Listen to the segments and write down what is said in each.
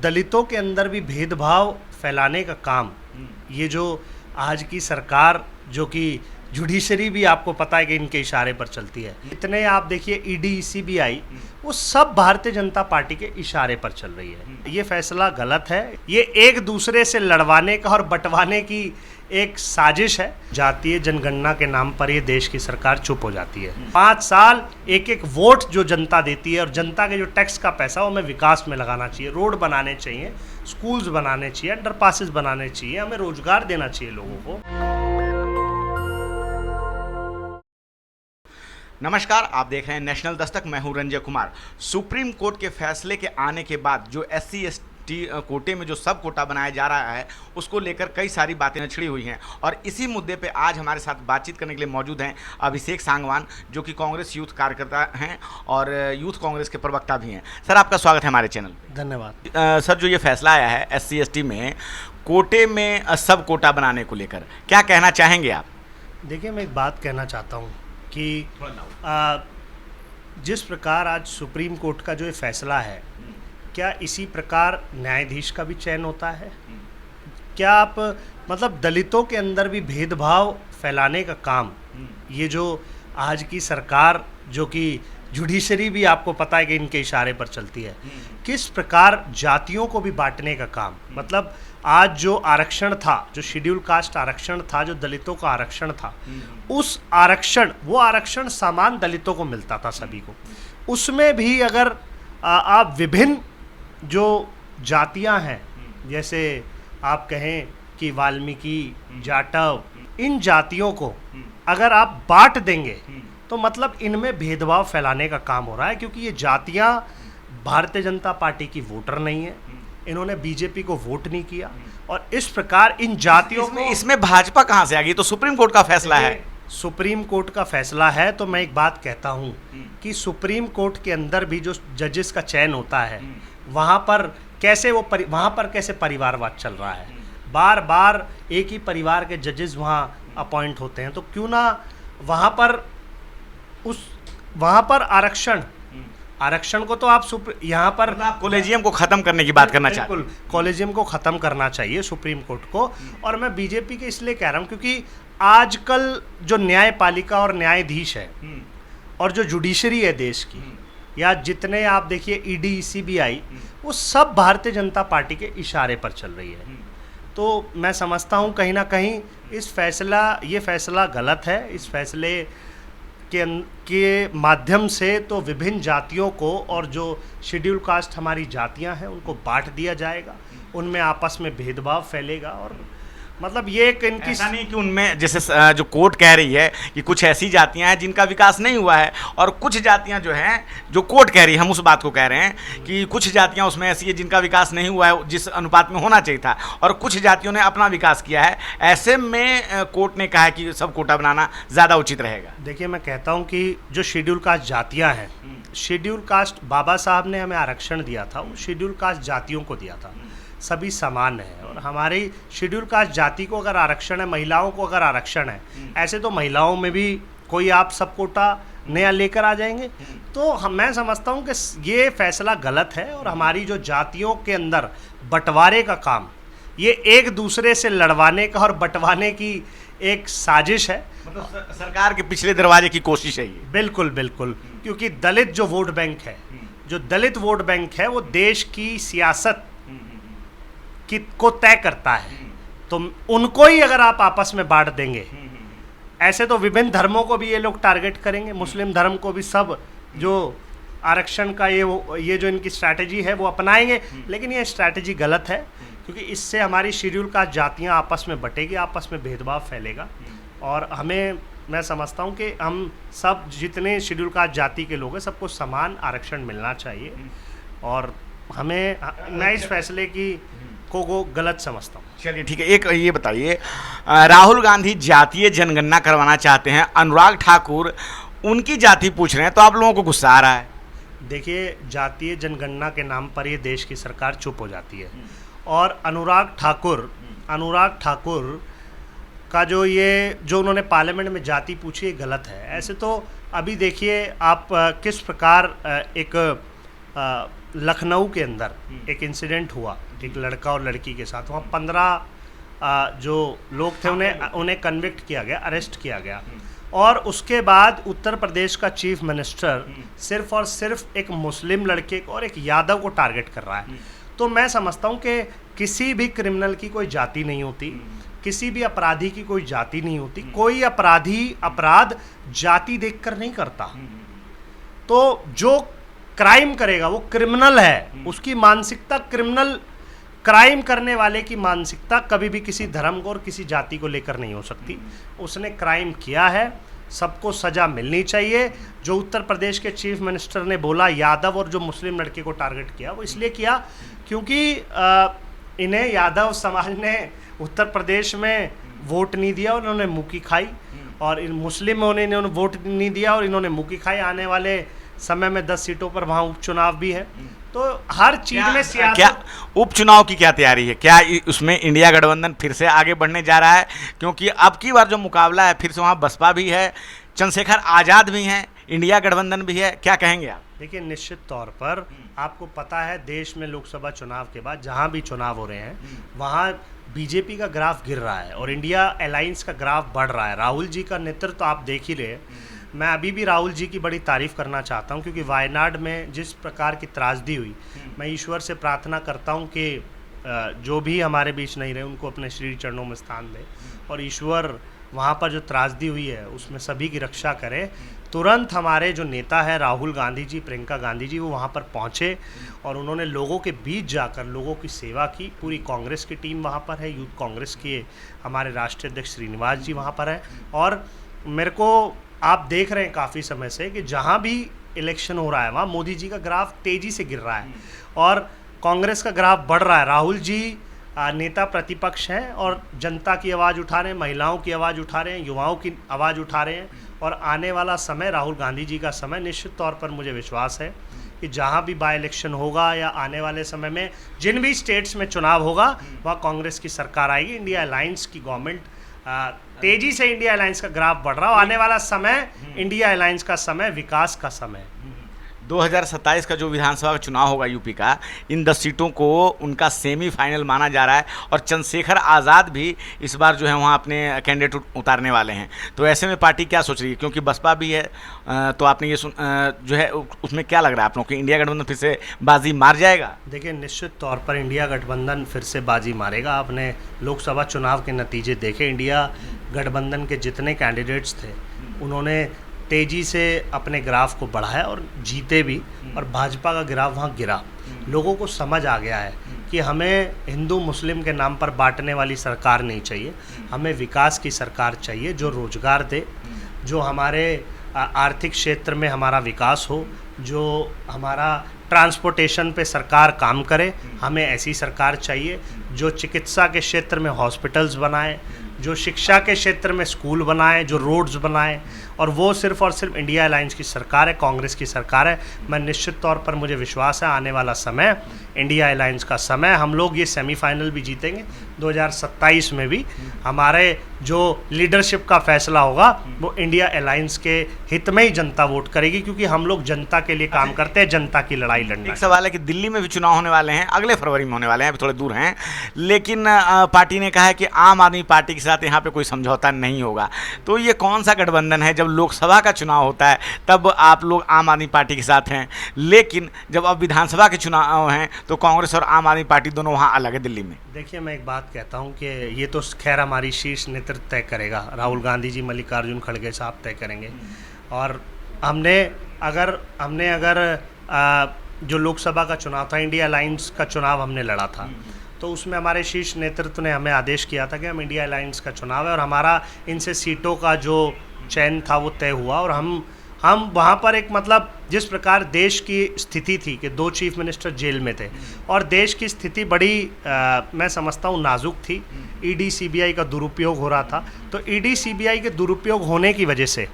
दलितों के अंदर भी भेदभाव फैलाने का काम ये जो आज की सरकार, जो कि जुडिशरी भी आपको पता है कि इनके इशारे पर चलती है, इतने आप देखिए ईडी सीबीआई, वो सब भारतीय जनता पार्टी के इशारे पर चल रही है। ये फैसला गलत है। ये एक दूसरे से लड़वाने का और बंटवाने की एक साजिश है। जातीय जनगणना के नाम पर ये देश की सरकार चुप हो जाती है। 5 साल एक एक वोट जो जनता देती है, और जनता के जो टैक्स का पैसा वो हमें विकास में लगाना चाहिए, रोड बनाने चाहिए, स्कूल्स बनाने चाहिए, अंडरपासेस बनाने चाहिए, हमें रोजगार देना चाहिए लोगों को। नमस्कार, आप देख रहे हैं नेशनल दस्तक। मैं हूं रंजय कुमार। सुप्रीम कोर्ट के फैसले के आने के बाद जो SC/ST कोटे में जो सब कोटा बनाया जा रहा है, उसको लेकर कई सारी बातें छिड़ी हुई हैं, और इसी मुद्दे पे आज हमारे साथ बातचीत करने के लिए मौजूद हैं अभिषेक सांगवान, जो कि कांग्रेस यूथ कार्यकर्ता हैं और यूथ कांग्रेस के प्रवक्ता भी हैं। सर, आपका स्वागत है हमारे चैनल पे। धन्यवाद। सर, जो ये फैसला आया है SC/ST में कोटे में सब कोटा बनाने को लेकर, क्या कहना चाहेंगे आप? देखिए, मैं एक बात कहना चाहता हूँ कि जिस प्रकार आज सुप्रीम कोर्ट का जो ये फैसला है, क्या इसी प्रकार न्यायाधीश का भी चयन होता है? क्या आप मतलब दलितों के अंदर भी भेदभाव फैलाने का काम ये जो आज की सरकार, जो कि जुडिशरी भी आपको पता है कि इनके इशारे पर चलती है, किस प्रकार जातियों को भी बांटने का काम, मतलब आज जो आरक्षण था, जो शेड्यूल कास्ट आरक्षण था, जो दलितों का आरक्षण था, उस आरक्षण, वो आरक्षण समान दलितों को मिलता था सभी को। उसमें भी अगर आप विभिन्न जो जातियां हैं, जैसे आप कहें कि वाल्मीकि, जाटव, इन जातियों को अगर आप बांट देंगे तो मतलब इनमें भेदभाव फैलाने का काम हो रहा है, क्योंकि ये जातियां भारतीय जनता पार्टी की वोटर नहीं है, इन्होंने बीजेपी को वोट नहीं किया, और इस प्रकार इन जातियों को इसमें भाजपा कहाँ से आ गई? तो सुप्रीम कोर्ट का फैसला है। सुप्रीम कोर्ट का फैसला है, तो मैं एक बात कहता हूँ कि सुप्रीम कोर्ट के अंदर भी जो जजेस का चयन होता है, वहाँ पर कैसे वहाँ पर कैसे परिवारवाद चल रहा है, बार बार एक ही परिवार के जजेस वहाँ अपॉइंट होते हैं, तो क्यों ना वहाँ पर आरक्षण को तो आप यहाँ पर कॉलेजियम को खत्म करने की बात करना चाहते हैं। बिल्कुल, कॉलेजियम को खत्म करना चाहिए सुप्रीम कोर्ट को। और मैं बीजेपी के इसलिए कह रहा हूँ क्योंकि आजकल जो न्यायपालिका और न्यायाधीश है और जो जुडिशरी है देश की, या जितने आप देखिए ईडी सीबीआई, वो सब भारतीय जनता पार्टी के इशारे पर चल रही है। तो मैं समझता हूँ कहीं ना कहीं ये फैसला गलत है। इस फैसले के माध्यम से तो विभिन्न जातियों को, और जो शेड्यूल कास्ट हमारी जातियां हैं, उनको बांट दिया जाएगा, उनमें आपस में भेदभाव फैलेगा, और मतलब ये एक इनकी ऐसा नहीं कि उनमें, जैसे जो कोर्ट कह रही है कि कुछ ऐसी जातियां हैं जिनका विकास नहीं हुआ है, और कुछ जातियां जो हैं, जो कोर्ट कह रही है, हम उस बात को कह रहे हैं कि कुछ जातियां उसमें ऐसी है जिनका विकास नहीं हुआ है जिस अनुपात में होना चाहिए था, और कुछ जातियों ने अपना विकास किया है। ऐसे में कोर्ट ने कहा है कि सब कोटा बनाना ज़्यादा उचित रहेगा। देखिए, मैं कहता हूँ कि जो शेड्यूल कास्ट जातियाँ हैं, शेड्यूल कास्ट बाबा साहब ने हमें आरक्षण दिया था, वो शेड्यूल कास्ट जातियों को दिया था, सभी समान है। और हमारी शेड्यूल कास्ट जाति को अगर आरक्षण है, महिलाओं को अगर आरक्षण है, ऐसे तो महिलाओं में भी कोई आप सब कोटा नया लेकर आ जाएंगे। तो मैं समझता हूँ कि ये फैसला गलत है, और हमारी जो जातियों के अंदर बंटवारे का काम, ये एक दूसरे से लड़वाने का और बंटवाने की एक साजिश है। मतलब सरकार के पिछले दरवाजे की कोशिश है ये। बिल्कुल बिल्कुल, क्योंकि दलित जो वोट बैंक है, जो दलित वोट बैंक है, वो देश की सियासत को तय करता है। तो उनको ही अगर आप आपस में बांट देंगे, ऐसे तो विभिन्न धर्मों को भी ये लोग टारगेट करेंगे, मुस्लिम धर्म को भी, सब जो आरक्षण का ये जो इनकी स्ट्रैटेजी है वो अपनाएंगे। लेकिन ये स्ट्रैटेजी गलत है, क्योंकि इससे हमारी शेड्यूल कास्ट जातियां आपस में बटेगी, आपस में भेदभाव फैलेगा, और मैं समझता हूँ कि हम सब जितने शेड्यूल कास्ट जाति के लोग हैं, सबको समान आरक्षण मिलना चाहिए, और मैं इस फैसले को गलत समझता हूँ। चलिए ठीक है, एक ये बताइए, राहुल गांधी जातीय जनगणना करवाना चाहते हैं, अनुराग ठाकुर उनकी जाति पूछ रहे हैं, तो आप लोगों को गुस्सा आ रहा है? देखिए, जातीय जनगणना के नाम पर ये देश की सरकार चुप हो जाती है, और अनुराग ठाकुर का जो उन्होंने पार्लियामेंट में जाति पूछी, ये गलत है। ऐसे तो अभी देखिए आप किस प्रकार एक लखनऊ के अंदर एक इंसिडेंट हुआ, एक लड़का और लड़की के साथ। वहाँ 15 जो लोग थे उन्हें कन्विक्ट किया गया, अरेस्ट किया गया। और उसके बाद उत्तर प्रदेश का चीफ मिनिस्टर सिर्फ और सिर्फ एक मुस्लिम लड़के को और एक यादव को टारगेट कर रहा है। तो मैं समझता हूँ कि किसी भी क्रिमिनल की कोई जाति नहीं होती, किसी भी अपराधी की कोई जाति नहीं होती। कोई अपराधी अपराध जाति देखकर नहीं करता। तो जो क्राइम करेगा वो क्रिमिनल है, उसकी मानसिकता क्रिमिनल, क्राइम करने वाले की मानसिकता कभी भी किसी धर्म को और किसी जाति को लेकर नहीं हो सकती। उसने क्राइम किया है, सबको सज़ा मिलनी चाहिए। जो उत्तर प्रदेश के चीफ मिनिस्टर ने बोला यादव और जो मुस्लिम लड़के को टारगेट किया, वो इसलिए किया क्योंकि इन्हें यादव समाज ने उत्तर प्रदेश में वोट नहीं दिया और इन्होंने मुक्की खाई, और इन मुस्लिमों ने इन्होंने वोट नहीं दिया और इन्होंने मुक्की खाई। आने वाले समय में 10 सीटों पर वहाँ उपचुनाव भी है। तो हर चीज में सियासत। क्या उपचुनाव की क्या तैयारी है? क्या उसमें इंडिया गठबंधन फिर से आगे बढ़ने जा रहा है? क्योंकि अब की बार जो मुकाबला है फिर से वहाँ बसपा भी है, चंद्रशेखर आज़ाद भी हैं, इंडिया गठबंधन भी है, क्या कहेंगे आप? देखिए, निश्चित तौर पर आपको पता है देश में लोकसभा चुनाव के बाद जहाँ भी चुनाव हो रहे हैं वहाँ बीजेपी का ग्राफ गिर रहा है और इंडिया अलायंस का ग्राफ बढ़ रहा है। राहुल जी का नेतृत्व तो आप देख ही रहे हैं। मैं अभी भी राहुल जी की बड़ी तारीफ़ करना चाहता हूं, क्योंकि वायनाड में जिस प्रकार की त्रासदी हुई, मैं ईश्वर से प्रार्थना करता हूं कि जो भी हमारे बीच नहीं रहे उनको अपने श्री चरणों में स्थान दे, और ईश्वर वहां पर जो त्रासदी हुई है उसमें सभी की रक्षा करे। तुरंत हमारे जो नेता है राहुल गांधी जी, प्रियंका गांधी जी, वो वहाँ पर पहुँचे और उन्होंने लोगों के बीच जाकर लोगों की सेवा की। पूरी कांग्रेस की टीम वहाँ पर है, यूथ कांग्रेस के हमारे राष्ट्रीय अध्यक्ष श्रीनिवास जी वहाँ पर है। और मेरे को आप देख रहे हैं काफ़ी समय से कि जहाँ भी इलेक्शन हो रहा है वहाँ मोदी जी का ग्राफ तेज़ी से गिर रहा है और कांग्रेस का ग्राफ बढ़ रहा है। राहुल जी नेता प्रतिपक्ष हैं और जनता की आवाज़ उठा रहे हैं, महिलाओं की आवाज़ उठा रहे हैं, युवाओं की आवाज़ उठा रहे हैं। और आने वाला समय राहुल गांधी जी का समय, निश्चित तौर पर मुझे विश्वास है कि जहाँ भी बाई इलेक्शन होगा या आने वाले समय में जिन भी स्टेट्स में चुनाव होगा वहाँ कांग्रेस की सरकार आएगी, इंडिया अलायंस की गवर्नमेंट। तेजी से इंडिया अलायंस का ग्राफ बढ़ रहा है। आने वाला समय इंडिया अलायंस का समय, विकास का समय। 2027 का जो विधानसभा का चुनाव होगा यूपी का, इन 10 सीटों को उनका सेमीफाइनल माना जा रहा है और चंद्रशेखर आज़ाद भी इस बार जो है वहाँ अपने कैंडिडेट उतारने वाले हैं। तो ऐसे में पार्टी क्या सोच रही है? क्योंकि बसपा भी है, तो आपने ये जो है उसमें क्या लग रहा है आप लोगों को, इंडिया गठबंधन फिर से बाजी मार जाएगा? देखिए, निश्चित तौर पर इंडिया गठबंधन फिर से बाजी मारेगा। आपने लोकसभा चुनाव के नतीजे देखे, इंडिया गठबंधन के जितने कैंडिडेट्स थे उन्होंने तेज़ी से अपने ग्राफ को बढ़ाया और जीते भी, और भाजपा का ग्राफ वहाँ गिरा। लोगों को समझ आ गया है कि हमें हिंदू मुस्लिम के नाम पर बांटने वाली सरकार नहीं चाहिए, हमें विकास की सरकार चाहिए जो रोजगार दे, जो हमारे आर्थिक क्षेत्र में हमारा विकास हो, जो हमारा ट्रांसपोर्टेशन पे सरकार काम करे। हमें ऐसी सरकार चाहिए जो चिकित्सा के क्षेत्र में हॉस्पिटल्स बनाए, जो शिक्षा के क्षेत्र में स्कूल बनाए, जो रोड्स बनाए। और वो सिर्फ और सिर्फ इंडिया अलायंस की सरकार है, कांग्रेस की सरकार है। मैं निश्चित तौर पर मुझे विश्वास है आने वाला समय इंडिया अलायंस का समय। हम लोग ये सेमीफाइनल भी जीतेंगे। 2027 में भी हमारे जो लीडरशिप का फैसला होगा वो इंडिया अलायंस के हित में ही जनता वोट करेगी, क्योंकि हम लोग जनता के लिए काम करते हैं, जनता की लड़ाई लड़ना। एक सवाल है कि दिल्ली में भी चुनाव होने वाले हैं, अगले फरवरी में होने वाले हैं, अभी थोड़े दूर हैं, लेकिन पार्टी ने कहा है कि आम आदमी पार्टी के साथ यहाँ पे कोई समझौता नहीं होगा। तो ये कौन सा गठबंधन है? जब लोकसभा का चुनाव होता है तब आप लोग आम आदमी पार्टी के साथ हैं, लेकिन जब अब विधानसभा के चुनाव हैं तो कांग्रेस और आम आदमी पार्टी दोनों वहाँ अलग है दिल्ली में। देखिए, मैं एक बात कहता हूँ कि ये तो खैर हमारी शीर्ष नेतृत्व तय करेगा, राहुल गांधी जी, मल्लिकार्जुन खड़गे साहब तय करेंगे। और हमने अगर जो लोकसभा का चुनाव था, इंडिया अलायंस का चुनाव हमने लड़ा था, तो उसमें हमारे शीर्ष नेतृत्व ने हमें आदेश किया था कि हम इंडिया अलायंस का चुनाव है और हमारा इनसे सीटों का जो चयन था वो तय हुआ। और हम वहाँ पर एक मतलब जिस प्रकार देश की स्थिति थी कि 2 चीफ मिनिस्टर जेल में थे और देश की स्थिति बड़ी मैं समझता हूँ नाजुक थी, ईडी सीबीआई का दुरुपयोग हो रहा था। तो ईडी सीबीआई के दुरुपयोग होने की वजह से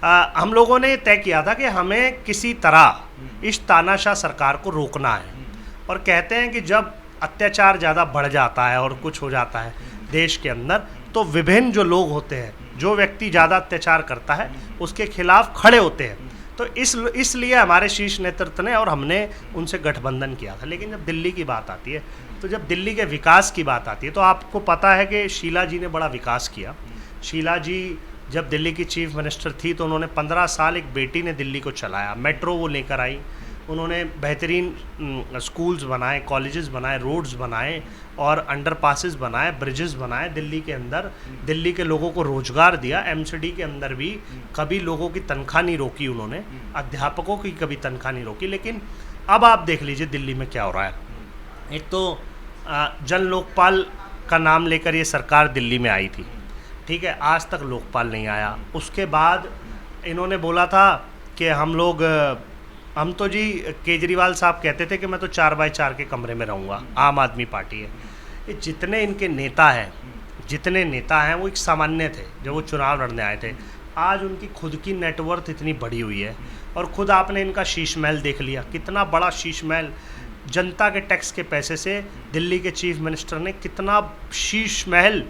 हम लोगों ने तय किया था कि हमें किसी तरह इस तानाशाह सरकार को रोकना है। और कहते हैं कि जब अत्याचार ज़्यादा बढ़ जाता है और कुछ हो जाता है देश के अंदर, तो विभिन्न जो लोग होते हैं, जो व्यक्ति ज़्यादा अत्याचार करता है उसके खिलाफ खड़े होते हैं। तो इसलिए हमारे शीर्ष नेतृत्व ने और हमने उनसे गठबंधन किया था। लेकिन जब दिल्ली की बात आती है, तो जब दिल्ली के विकास की बात आती है, तो आपको पता है कि शीला जी ने बड़ा विकास किया। शीला जी जब दिल्ली की चीफ मिनिस्टर थी तो उन्होंने 15 साल एक बेटी ने दिल्ली को चलाया। मेट्रो वो लेकर आई, उन्होंने बेहतरीन स्कूल्स बनाए, कॉलेजेस बनाए, रोड्स बनाए और अंडरपासेस बनाए, ब्रिजेस बनाए दिल्ली के अंदर। दिल्ली के लोगों को रोजगार दिया। एमसीडी के अंदर भी कभी लोगों की तनख्वाह नहीं रोकी उन्होंने, अध्यापकों की कभी तनख्वाह नहीं रोकी। लेकिन अब आप देख लीजिए दिल्ली में क्या हो रहा है। एक तो जन लोकपाल का नाम लेकर ये सरकार दिल्ली में आई थी, ठीक है, आज तक लोकपाल नहीं आया। उसके बाद इन्होंने बोला था कि हम तो जी केजरीवाल साहब कहते थे कि मैं तो 4x4 के कमरे में रहूँगा। आम आदमी पार्टी है, ये जितने इनके नेता हैं वो एक सामान्य थे जब वो चुनाव लड़ने आए थे। आज उनकी खुद की नेटवर्थ इतनी बढ़ी हुई है और खुद आपने इनका शीश महल देख लिया, कितना बड़ा शीश महल। जनता के टैक्स के पैसे से दिल्ली के चीफ मिनिस्टर ने कितना शीश महल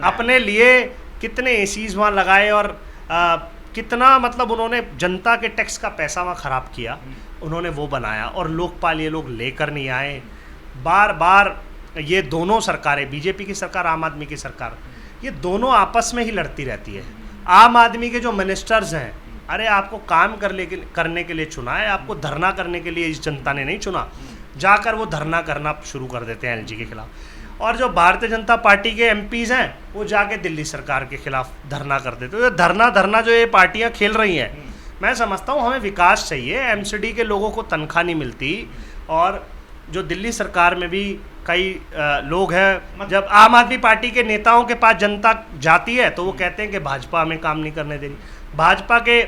अपने लिए कितने एसीज वहाँ लगाए और कितना उन्होंने जनता के टैक्स का पैसा वहाँ ख़राब किया, उन्होंने वो बनाया। और लोकपाल ये लोग लेकर नहीं आए। बार बार ये दोनों सरकारें, बीजेपी की सरकार, आम आदमी की सरकार, ये दोनों आपस में ही लड़ती रहती है। आम आदमी के जो मिनिस्टर्स हैं, अरे आपको काम करने के लिए चुना है, आपको धरना करने के लिए इस जनता ने नहीं चुना। जाकर वो धरना करना शुरू कर देते हैं एलजी के खिलाफ। और जो भारतीय जनता पार्टी के एमपीज़ हैं वो जाके दिल्ली सरकार के खिलाफ धरना कर देते। तो धरना जो ये पार्टियां खेल रही हैं, मैं समझता हूँ हमें विकास चाहिए। एमसीडी के लोगों को तनख्वाह नहीं मिलती और जो दिल्ली सरकार में भी कई लोग हैं, जब आम आदमी पार्टी के नेताओं के पास जनता जाती है तो वो कहते हैं कि भाजपा हमें काम नहीं करने दे रही। भाजपा के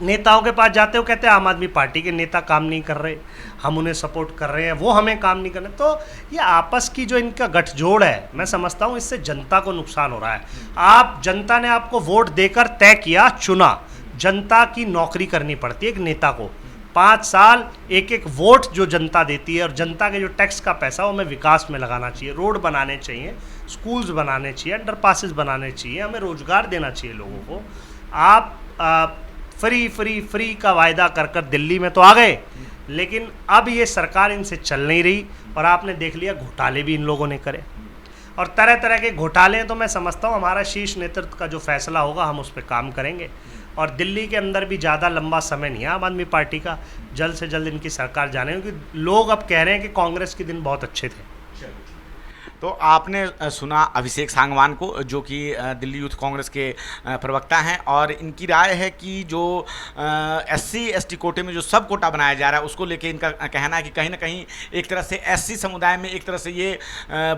नेताओं के पास जाते हो कहते हैं आम आदमी पार्टी के नेता काम नहीं कर रहे, हम उन्हें सपोर्ट कर रहे हैं, वो हमें काम नहीं कर रहे। तो ये आपस की जो इनका गठजोड़ है, मैं समझता हूँ इससे जनता को नुकसान हो रहा है। जनता ने आपको वोट देकर तय किया, चुना। जनता की नौकरी करनी पड़ती है एक नेता को। 5 साल एक वोट जो जनता देती है और जनता के जो टैक्स का पैसा वो हमें विकास में लगाना चाहिए। रोड बनाने चाहिए, स्कूल्स बनाने चाहिए, अंडरपासेस बनाने चाहिए, हमें रोजगार देना चाहिए लोगों को। आप फ्री का वायदा कर दिल्ली में तो आ गए, लेकिन अब ये सरकार इनसे चल नहीं रही और आपने देख लिया घोटाले भी इन लोगों ने करे और तरह तरह के घोटाले हैं। तो मैं समझता हूँ हमारा शीर्ष नेतृत्व का जो फैसला होगा हम उस पर काम करेंगे और दिल्ली के अंदर भी ज़्यादा लंबा समय नहीं है आम आदमी पार्टी का, जल्द से जल्द इनकी सरकार जाने, क्योंकि लोग अब कह रहे हैं कि कांग्रेस के दिन बहुत अच्छे थे। तो आपने सुना अभिषेक सांगवान को, जो कि दिल्ली यूथ कांग्रेस के प्रवक्ता हैं, और इनकी राय है कि जो SC ST कोटे में जो सब कोटा बनाया जा रहा है उसको लेके इनका कहना है कि कहीं ना कहीं एक तरह से SC समुदाय में एक तरह से ये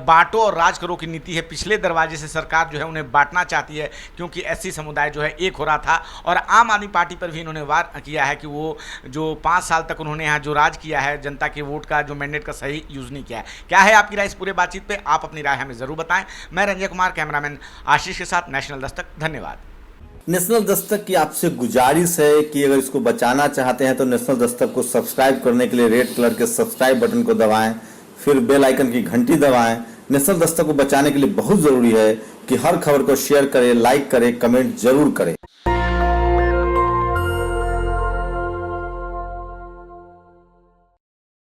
बांटो और राज करो की नीति है। पिछले दरवाजे से सरकार जो है उन्हें बांटना चाहती है, क्योंकि SC समुदाय जो है एक हो रहा था। और आम आदमी पार्टी पर भी इन्होंने वार किया है कि वो जो 5 साल तक उन्होंने यहाँ जो राज किया है, जनता के वोट का जो मैंडेट का सही यूज़ नहीं किया है। क्या है आपकी राय इस पूरे बातचीत पर? आप अपनी राय हमें जरूर बताएं। मैं रंजय कुमार, कैमरामैन आशीष के साथ, नेशनल दस्तक। धन्यवाद। नेशनल दस्तक की आपसे गुजारिश है कि अगर इसको बचाना चाहते हैं तो नेशनल दस्तक को सब्सक्राइब करने के लिए रेड कलर के सब्सक्राइब बटन को दबाएं, फिर बेल आइकन की घंटी दबाएं। नेशनल दस्तक को बचाने के लिए बहुत जरूरी है कि हर खबर को शेयर करें, लाइक करें, कमेंट जरूर करें।